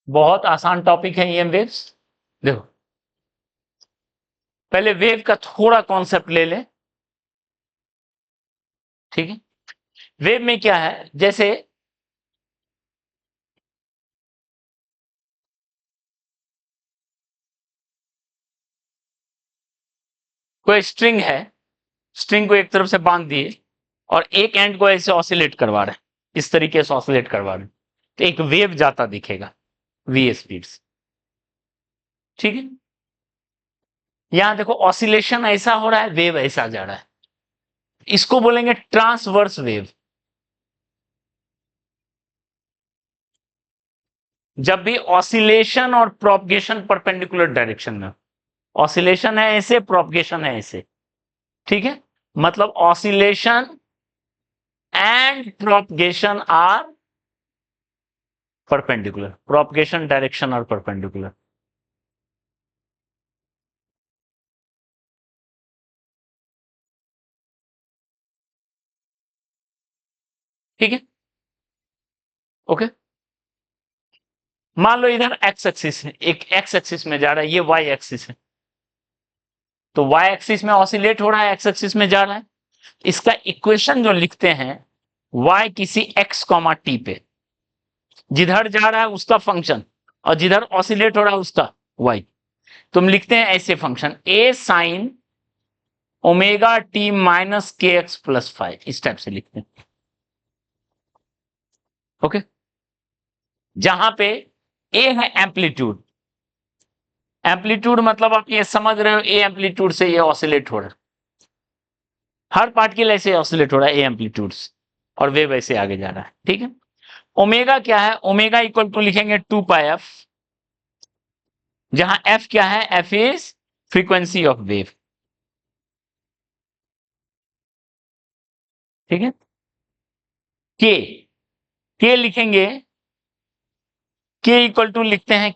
बहुत आसान टॉपिक है ईएम वेव्स। देखो पहले वेव का थोड़ा कॉन्सेप्ट ले लें, ठीक है। वेव में क्या है, जैसे कोई स्ट्रिंग है, स्ट्रिंग को एक तरफ से बांध दिए और एक एंड को ऐसे ऑसिलेट करवा रहे हैं, इस तरीके से ऑसिलेट करवा रहे हैं, तो एक वेव जाता दिखेगा वी स्पीड से, ठीक है। यहां देखो ऑसिलेशन ऐसा हो रहा है, वेव ऐसा जा रहा है, इसको बोलेंगे ट्रांसवर्स वेव। जब भी ऑसिलेशन और प्रोपगेशन परपेंडिकुलर डायरेक्शन में, ऑसिलेशन है ऐसे, प्रोपगेशन है ऐसे, ठीक है। मतलब oscillation and propagation are perpendicular, propagation direction और परपेंडिकुलर, ठीक है, ओके। मान लो इधर एक्स एक्सिस है, एक एक्स एक्सिस में जा रहा है, ये वाई एक्सिस है, तो वाई एक्सिस में ऑसिलेट हो रहा है, एक्स एक्सिस में जा रहा है। इसका इक्वेशन जो लिखते हैं, वाई किसी एक्स कॉमा टी पे जिधर जा रहा है उसका फंक्शन और जिधर ऑसिलेट हो रहा है उसका वाई, तुम लिखते हैं ऐसे फंक्शन ए साइन ओमेगा टी माइनस के एक्स प्लस फाइव, इस टाइप से लिखते हैं, ओके। जहां पे ए है एम्पलीट्यूड, एम्पलीट्यूड मतलब आप ये समझ रहे हो, ए एम्पलीट्यूड से ये ऑसिलेट हो रहा है, हर पार्टिकल ऐसे ऑसिलेट हो रहा है ए एम्पलीट्यूड से, और वेव ऐसे आगे जा रहा है, ठीक है। ओमेगा क्या है, ओमेगा इक्वल टू लिखेंगे 2 पाई एफ, जहां एफ क्या है, F is frequency of wave, ठीक है। के के लिखेंगे, के इक्वल टू लिखते हैं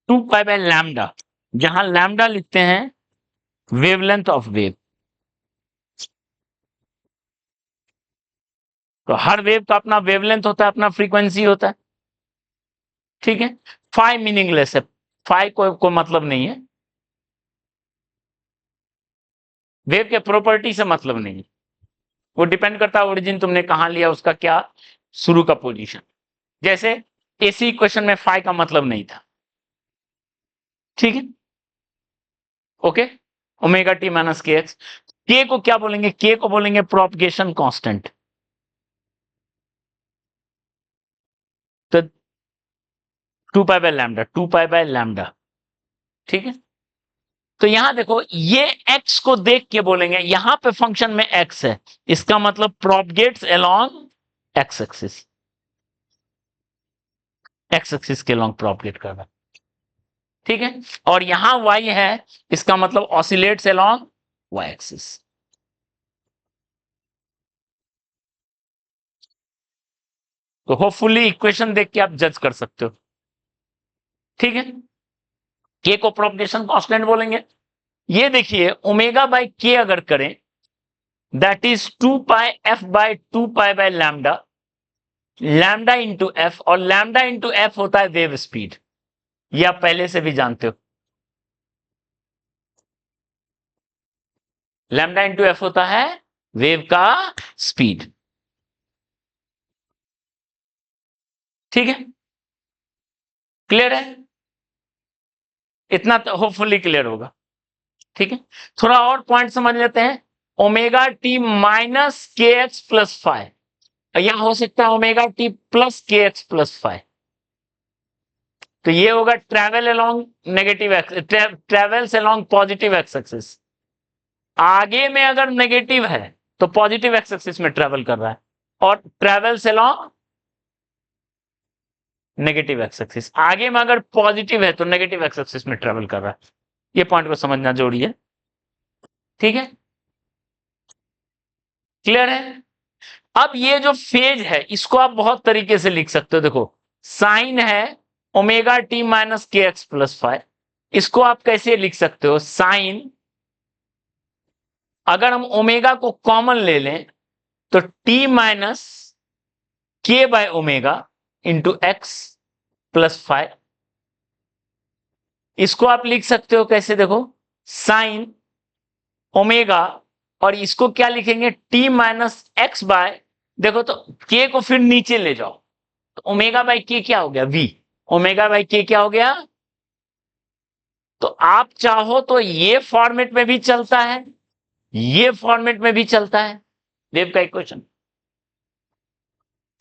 2 पाई बाय लैम्डा, जहां लैम्डा लिखते हैं वेवलेंथ ऑफ वेव। तो हर वेव का अपना वेवलेंथ होता है, अपना फ्रीक्वेंसी होता है, ठीक है। फाई मीनिंगलेस है, फाई को मतलब नहीं है, वेव के प्रॉपर्टी से मतलब नहीं है, वो डिपेंड करता है ओरिजिन तुमने कहां लिया, उसका क्या शुरू का पोजीशन। जैसे एसी इक्वेशन में फाई का मतलब नहीं था, ठीक है, ओके। ओमेगा टी माइनस के एक्स, के को क्या बोलेंगे, के को बोलेंगे प्रोपगेशन कांस्टेंट, तो 2 pi by lambda, 2 pi by lambda, ठीक है। तो यहां देखो ये एक्स को देख के बोलेंगे, यहां पे फंक्शन में एक्स है, इसका मतलब propagates along x axis, x axis के लॉन्ग प्रोपगेट कर रहा है, ठीक है। और यहां वाई है, इसका मतलब ऑसिलेट्स अलोंग वाई एक्सिस। तो होपफुली इक्वेशन देख के आप जज कर सकते हो, ठीक है। के को प्रोपगेशन कांस्टेंट बोलेंगे। ये देखिए ओमेगा बाय के अगर करें, that is 2 pi F by 2 pi by lambda, lambda into F, और लैम्डा इंटू एफ होता है वेव स्पीड, ये आप पहले से भी जानते हो, लैम्डा इंटू एफ होता है वेव का स्पीड, ठीक है। क्लियर है, इतना तो होपफुली क्लियर होगा, ठीक है। थोड़ा और पॉइंट समझ लेते हैं, ओमेगा टी माइनस के एक्स प्लस फाइव, यहां हो सकता है ओमेगा टी प्लस के एक्स प्लस फाइव, तो ये होगा travel along negative x, travels along positive x axis, आगे में अगर नेगेटिव है तो पॉजिटिव एक्स एक्सिस में ट्रेवल कर रहा है, और travels along negative x axis, आगे में अगर पॉजिटिव है तो नेगेटिव एक्स एक्सिस में ट्रेवल कर रहा है, ये पॉइंट को समझना जरूरी है, ठीक है। क्लियर है। अब ये जो फेज है इसको आप बहुत तरीके से लिख सकते हो, देखो साइन है ओमेगा टी माइनस के एक्स प्लस फाइव, इसको आप कैसे लिख सकते हो, साइन, अगर हम ओमेगा को कॉमन ले लें तो टी माइनस के by omega into x plus five, इसको आप लिख सकते हो कैसे, देखो साइन ओमेगा, और इसको क्या लिखेंगे, टी माइनस एक्स बाय, देखो तो के को फिर नीचे ले जाओ, तो ओमेगा बाई के क्या हो गया, वी, ओमेगा बाई के क्या हो गया। तो आप चाहो तो ये फॉर्मेट में भी चलता है, ये फॉर्मेट में भी चलता है वेव का इक्वेशन,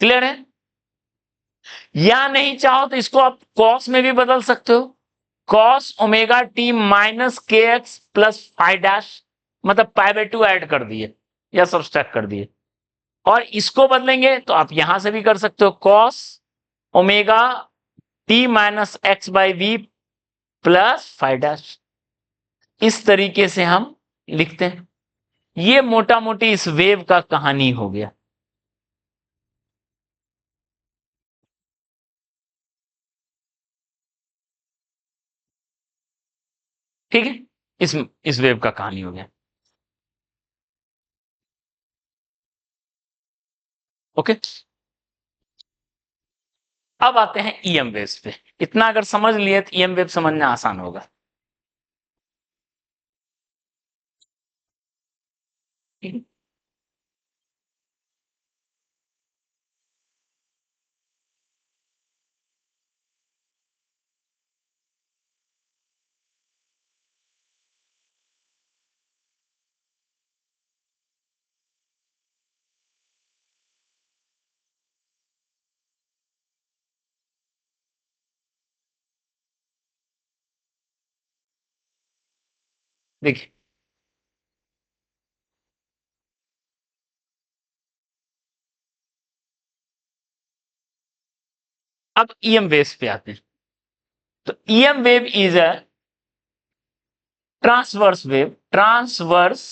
क्लियर है। या नहीं चाहो तो इसको आप कॉस में भी बदल सकते हो, कॉस ओमेगा टी माइनस के एक्स प्लस फाइव डैश, मतलब पाई बाय 2 ऐड कर दिए या सब्सट्रैक्ट कर दिए, और इसको बदलेंगे तो आप यहां से भी कर सकते हो, cos omega T minus X by V plus five dash, इस तरीके से हम लिखते हैं। ये मोटा मोटी इस वेव का कहानी हो गया। ठीक है, इस वेव का कहानी हो गया। ओके, अब आते हैं ईएम वेव्स पे। इतना अगर समझ लिए तो ईएम वेव समझना आसान होगा। ठीक है? देखिए, अब ईएम वेव्स पे आते हैं। तो EM wave is a transverse wave, transverse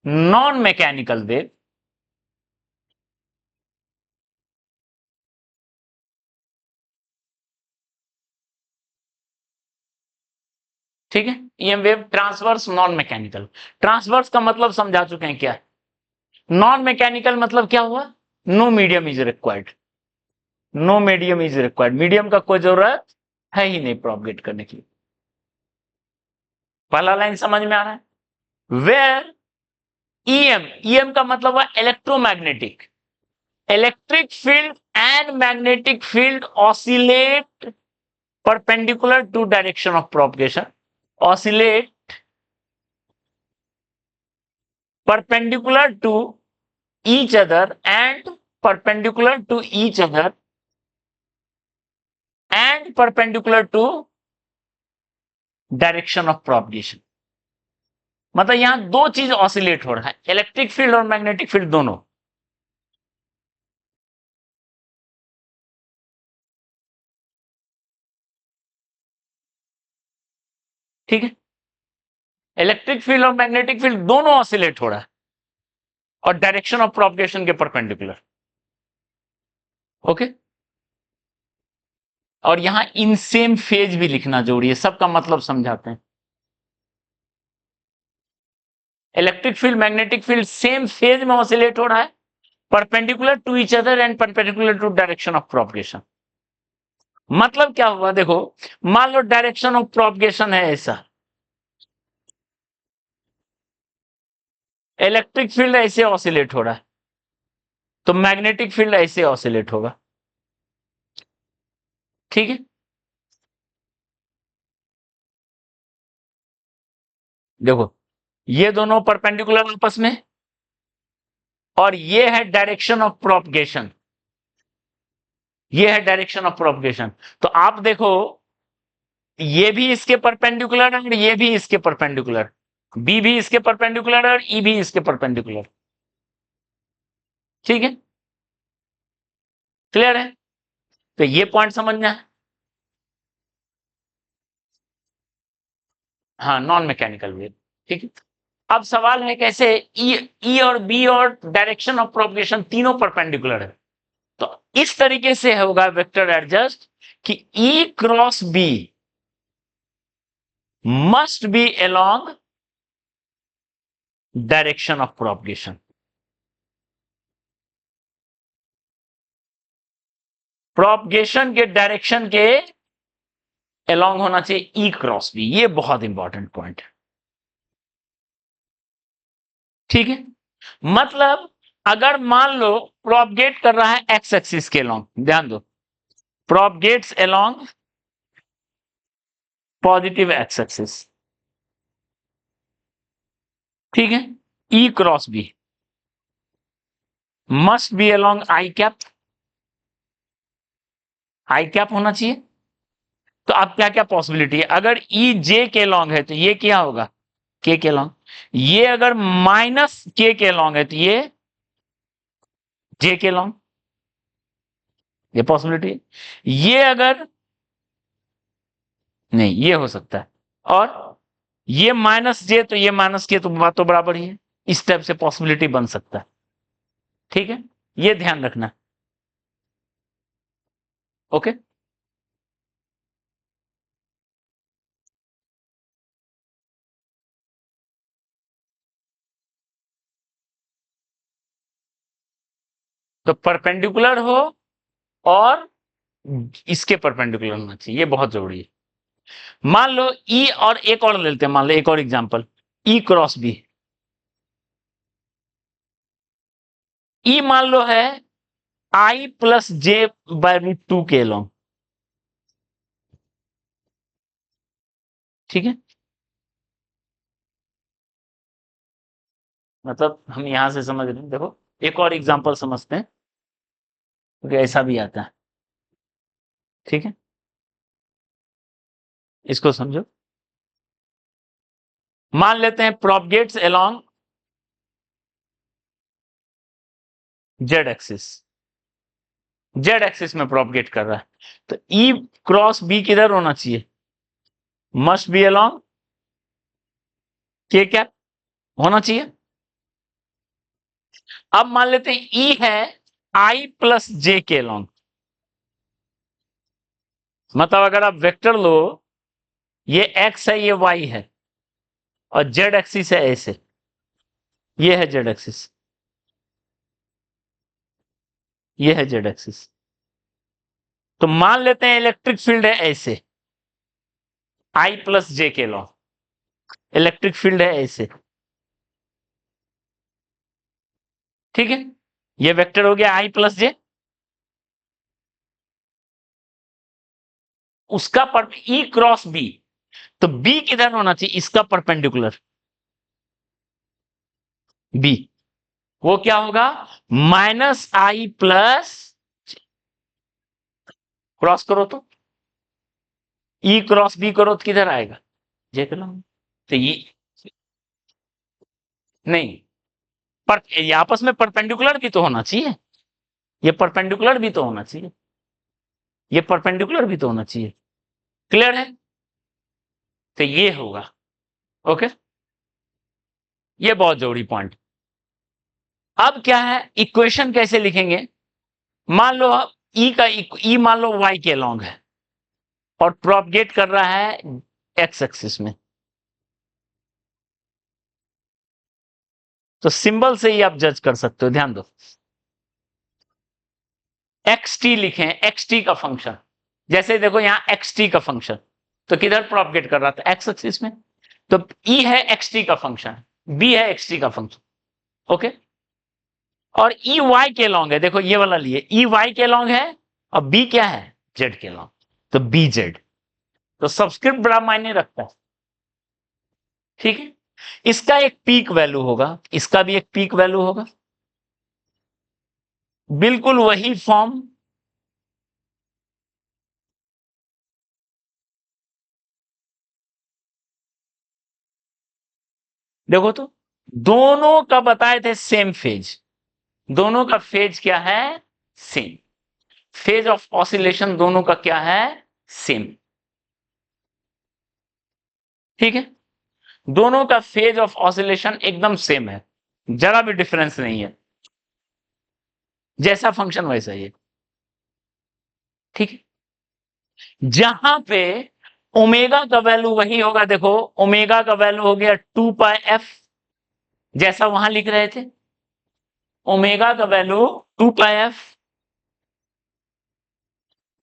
non mechanical wave, ठीक है। EM wave transverse non mechanical, transverse का मतलब समझा चुके हैं क्या, नॉन मैकेनिकल मतलब क्या हुआ, no medium is required, no medium is required, medium का कोई जरूरत है ही नहीं प्रोपगेट करने की। पहला लाइन समझ में आ रहा है। वेयर ईएम, ईएम का मतलब है electromagnetic, electric field and magnetic field oscillate perpendicular to direction of propagation, oscillate perpendicular to each other and perpendicular to each other and perpendicular to direction of propagation। मतलब यहां दो चीज oscillate हो रहा है, इलेक्ट्रिक फील्ड और magnetic field दोनों। ठीक है, इलेक्ट्रिक फील्ड और मैग्नेटिक फील्ड दोनों ऑसिलेट हो रहा है और डायरेक्शन ऑफ प्रोपगेशन के परपेंडिकुलर। ओके, और यहां इन सेम फेज भी लिखना जरूरी है, सबका मतलब समझाते हैं। Electric field magnetic field same phase में ऑसिलेट हो रहा है, perpendicular to each other and perpendicular to direction of propagation. मतलब क्या हुआ, देखो मान लो डायरेक्शन ऑफ प्रोपगेशन है ऐसा, इलेक्ट्रिक फील्ड ऐसे ऑसिलेट हो रहा है, तो मैग्नेटिक फील्ड ऐसे ऑसिलेट होगा। ठीक है, देखो ये दोनों परपेंडिकुलर आपस में, और ये है डायरेक्शन ऑफ प्रोपगेशन, ये है डायरेक्शन ऑफ प्रोपगेशन। तो आप देखो ये भी इसके परपेंडिकुलर और ये भी इसके परपेंडिकुलर, बी भी इसके परपेंडिकुलर और ई भी इसके परपेंडिकुलर। ठीक है, क्लियर है। तो ये पॉइंट समझना है। हाँ, नॉन मैकेनिकल वेव। ठीक है, अब सवाल है कैसे, ई और बी और डायरेक्शन ऑफ प्रोपगेशन तीनों परपेंडिकुलर है, तो इस तरीके से होगा वेक्टर एडजस्ट कि E cross B must be along direction of propagation. Propagation के डायरेक्शन के एलोंग होना चाहिए ई क्रॉस बी। ये बहुत इंपॉर्टेंट पॉइंट है, ठीक है। मतलब अगर मान लो प्रोपगेट कर रहा है एक्स एक्सिस के अलोंग, ध्यान दो, propagates along positive x axis, ठीक है, E cross B must be along i cap, i cap होना चाहिए। तो अब क्या क्या पॉसिबिलिटी है, अगर ई जे के लॉन्ग है तो ये क्या होगा, के लॉन्ग। ये अगर माइनस के लॉन्ग है तो ये जे के लॉन्ग, ये पॉसिबिलिटी है। ये अगर नहीं, ये हो सकता है, और ये माइनस जे तो ये माइनस के, तो बात तो बराबर ही है। इस टाइप से पॉसिबिलिटी बन सकता है, ठीक है, ये ध्यान रखना। ओके, तो परपेंडिकुलर हो और इसके परपेंडिकुलर होना चाहिए, ये बहुत जरूरी है। मान लो ई, और एक और लेते हैं, मान लो एक और एग्जांपल, ई क्रॉस बी। ई मान लो है आई प्लस जे बाय रूट 2 के लॉन्ग, ठीक है। मतलब हम यहां से समझ रहे हैं, देखो एक और एग्जांपल समझते हैं, क्योंकि ऐसा भी आता है, ठीक है, इसको समझो। मान लेते हैं propagates along z axis, z axis में प्रोपगेट कर रहा है, तो ई क्रॉस बी किधर होना चाहिए, मस्ट बी अलोंग के कैप होना चाहिए। अब मान लेते हैं ई है आई प्लस जे के अलोंग, मतलब अगर आप वेक्टर लो, ये एक्स है, ये वाई है, और जेड एक्सिस है ऐसे, ये है जेड एक्सिस, ये है जेड एक्सिस। तो मान लेते हैं इलेक्ट्रिक फील्ड है ऐसे, आई प्लस जे के लॉ, इलेक्ट्रिक फील्ड है ऐसे, ठीक है। ये वेक्टर हो गया आई प्लस जे, उसका पर ई क्रॉस बी, तो बी किधर होना चाहिए, इसका परपेंडिकुलर बी, वो क्या होगा, माइनस आई प्लस, क्रॉस करो ई क्रॉस बी करो तो किधर आएगा, जे के लॉ। तो ये नहीं, पर ये आपस में परपेंडिकुलर भी तो होना चाहिए, ये परपेंडिकुलर भी तो होना चाहिए, ये परपेंडिकुलर भी तो होना चाहिए, क्लियर है। तो ये होगा, ओके, ये बहुत जरूरी पॉइंट। अब क्या है, इक्वेशन कैसे लिखेंगे, मान लो ई का ई मान लो वाई के लॉन्ग है और प्रोपगेट कर रहा है एक्स एक्सिस में, तो सिंबल से ही आप जज कर सकते हो, ध्यान दो। एक्स टी लिखें, एक्स टी का फंक्शन, जैसे देखो यहां एक्स टी का फंक्शन, तो किधर प्रोपगेट कर रहा था, एक्स एक्सिस में, तो ई है एक्स टी का फंक्शन, बी है एक्स टी का फंक्शन, ओके। और ई वाई के लॉन्ग है, देखो ये वाला लिए, ई वाई के लॉन्ग है, और बी क्या है, जेड के लॉन्ग, तो बी जेड, तो सबस्क्रिप्ट बड़ा मायने रखता है, ठीक है। इसका एक पीक वैल्यू होगा, इसका भी एक पीक वैल्यू होगा, बिल्कुल वही फॉर्म, देखो तो, दोनों का बताए थे सेम फेज, दोनों का फेज क्या है, सेम, फेज ऑफ ऑसिलेशन दोनों का क्या है, सेम, ठीक है। दोनों का फेज ऑफ ऑसिलेशन एकदम सेम है, जरा भी डिफरेंस नहीं है, जैसा फंक्शन वैसा ही है, ठीक है। जहां पे ओमेगा का वैल्यू वही होगा, देखो ओमेगा का वैल्यू हो गया 2πf, जैसा वहां लिख रहे थे, ओमेगा का वैल्यू 2πf,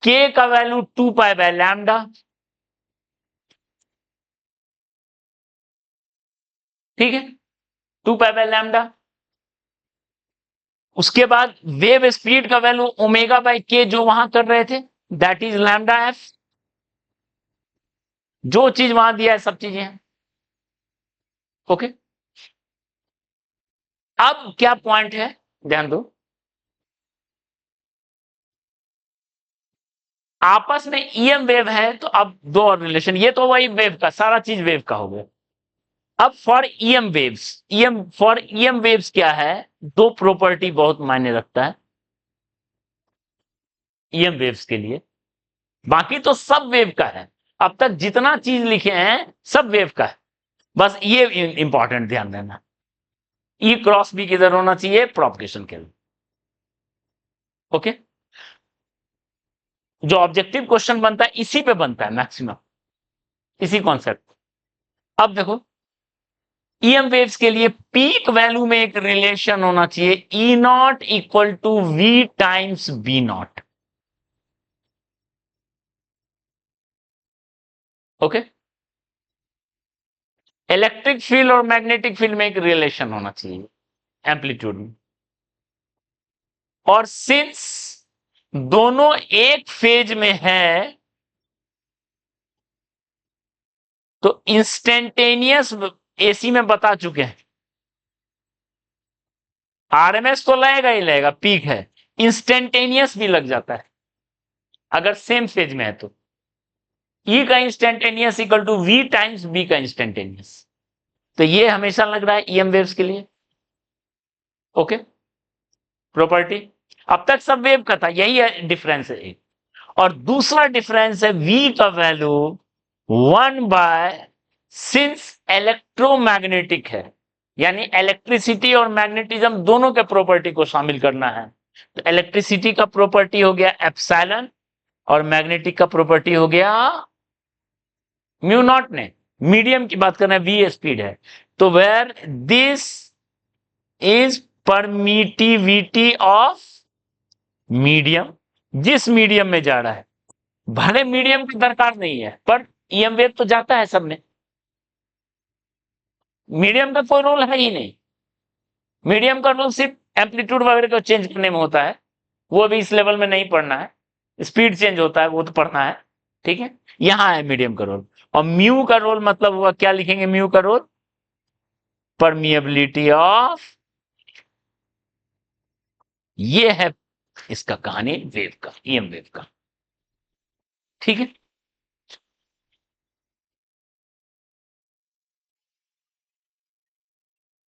के का वैल्यू 2π बाय लैम्डा, ठीक है, 2 पाई बाय लैम्डा। उसके बाद वेव स्पीड का वैल्यू ओमेगा बाई के जो वहां कर रहे थे, दैट इज लैम्डा एफ। जो चीज वहां दिया है सब चीजें हैं। ओके, अब क्या पॉइंट है, ध्यान दो। आपस में ईएम वेव है, तो अब दो और रिलेशन, ये तो वही वेव का सारा चीज वेव का हो गया। अब for EM waves, EM waves क्या है, दो प्रॉपर्टी बहुत मायने रखता है ईएम वेव्स के लिए। बाकी तो सब वेव का है, अब तक जितना चीज लिखे हैं सब वेव का है, बस ये इंपॉर्टेंट ध्यान देना। ई क्रॉस बी किधर होना चाहिए, प्रोपगेशन के लिए। ओके, जो ऑब्जेक्टिव क्वेश्चन बनता है इसी पे बनता है मैक्सिमम, इसी कॉन्सेप्ट। अब देखो, ईएम वेव्स के लिए पीक वैल्यू में एक रिलेशन होना चाहिए, E naught equal to V times B naught. Okay, electric field और मैग्नेटिक फील्ड में एक रिलेशन होना चाहिए एम्पलीट्यूड में। और सिंस दोनों एक फेज में है, तो इंस्टेंटेनियस एसी में बता चुके हैं, आरएमएस तो लगेगा ही लगेगा, पीक है, इंस्टेंटेनियस भी लग जाता है अगर सेम फेज में है तो। ई का instantaneous equal to V times B का इंस्टेंटेनियस, तो ये हमेशा लग रहा है ईएम वेव्स के लिए। ओके, प्रॉपर्टी अब तक सब वेव का था, यही है डिफरेंस है एक। और दूसरा डिफरेंस है वी का वैल्यू 1 बाय, सिंस इलेक्ट्रोमैग्नेटिक है, यानी इलेक्ट्रिसिटी और मैग्नेटिज्म दोनों के प्रॉपर्टी को शामिल करना है। तो इलेक्ट्रिसिटी का प्रॉपर्टी हो गया एप्सिलॉन, और मैग्नेटिक का प्रॉपर्टी हो गया म्यू नॉट। ने मीडियम की बात कर रहे हैं, वी स्पीड है, तो where this is permittivity of medium, जिस मीडियम में जा रहा है, भले मीडियम की दरकार नहीं है पर ईएम वेव तो जाता है सब में, मीडियम का कोई रोल है ही नहीं। मीडियम का रोल सिर्फ एम्पलीट्यूड वगैरह को चेंज करने में होता है, वो अभी इस लेवल में नहीं पढ़ना है। स्पीड चेंज होता है वो तो पढ़ना है, ठीक है। यहां है मीडियम का रोल। और म्यू का रोल मतलब हुआ, क्या लिखेंगे म्यू का रोल, परमिएबिलिटी ऑफ, ये है इसका कहानी वेव का, ईएम वेव का, ठीक है।